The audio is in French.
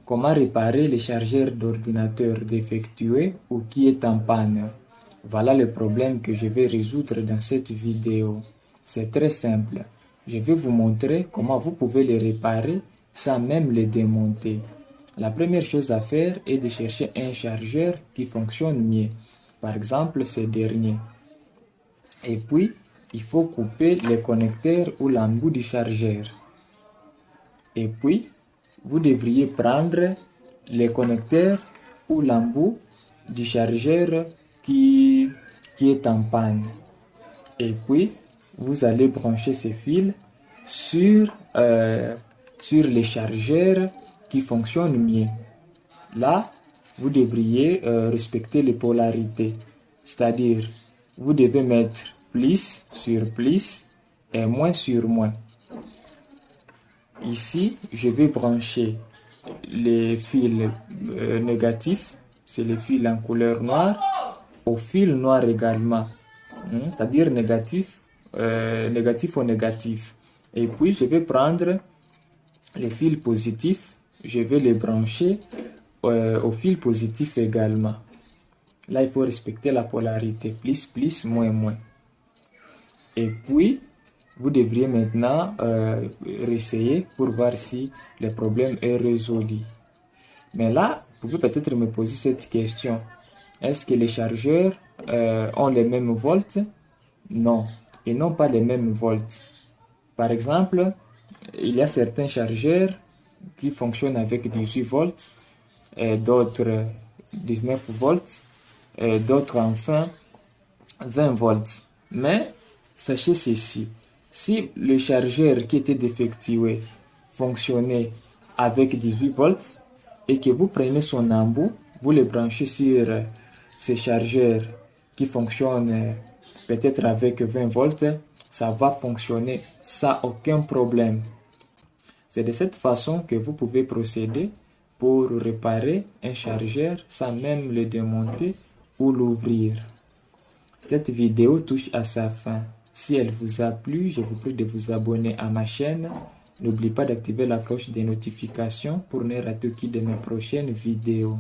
Comment réparer les chargeurs d'ordinateur défectueux ou qui est en panne? Voilà le problème que je vais résoudre dans cette vidéo. C'est très simple. Je vais vous montrer comment vous pouvez les réparer sans même les démonter. La première chose à faire est de chercher un chargeur qui fonctionne mieux. Par exemple, ce dernier. Et puis, il faut couper les connecteurs ou l'embout du chargeur. Et puis, vous devriez prendre les connecteurs ou l'embout du chargeur qui est en panne. Et puis, vous allez brancher ces fils sur les chargeurs qui fonctionnent mieux. Là, vous devriez respecter les polarités. C'est-à-dire, vous devez mettre plus sur plus et moins sur moins. Ici, je vais brancher les fils négatifs, c'est les fils en couleur noire, au fil noir également, c'est-à-dire négatif au négatif. Et puis, je vais prendre les fils positifs, je vais les brancher au fil positif également. Là, il faut respecter la polarité, plus, plus, moins, moins. Et puis, vous devriez maintenant réessayer pour voir si le problème est résolu. Mais là, vous pouvez peut-être me poser cette question. Est-ce que les chargeurs ont les mêmes volts? Non, ils n'ont pas les mêmes volts. Par exemple, il y a certains chargeurs qui fonctionnent avec 18 volts, et d'autres 19 volts, et d'autres enfin 20 volts. Mais sachez ceci, si le chargeur qui était défectueux fonctionnait avec 18 volts et que vous prenez son embout, vous le branchez sur ce chargeur qui fonctionne peut-être avec 20 volts, ça va fonctionner sans aucun problème. C'est de cette façon que vous pouvez procéder pour réparer un chargeur sans même le démonter ou l'ouvrir. Cette vidéo touche à sa fin. Si elle vous a plu, je vous prie de vous abonner à ma chaîne. N'oubliez pas d'activer la cloche des notifications pour ne rater aucune de mes prochaines vidéos.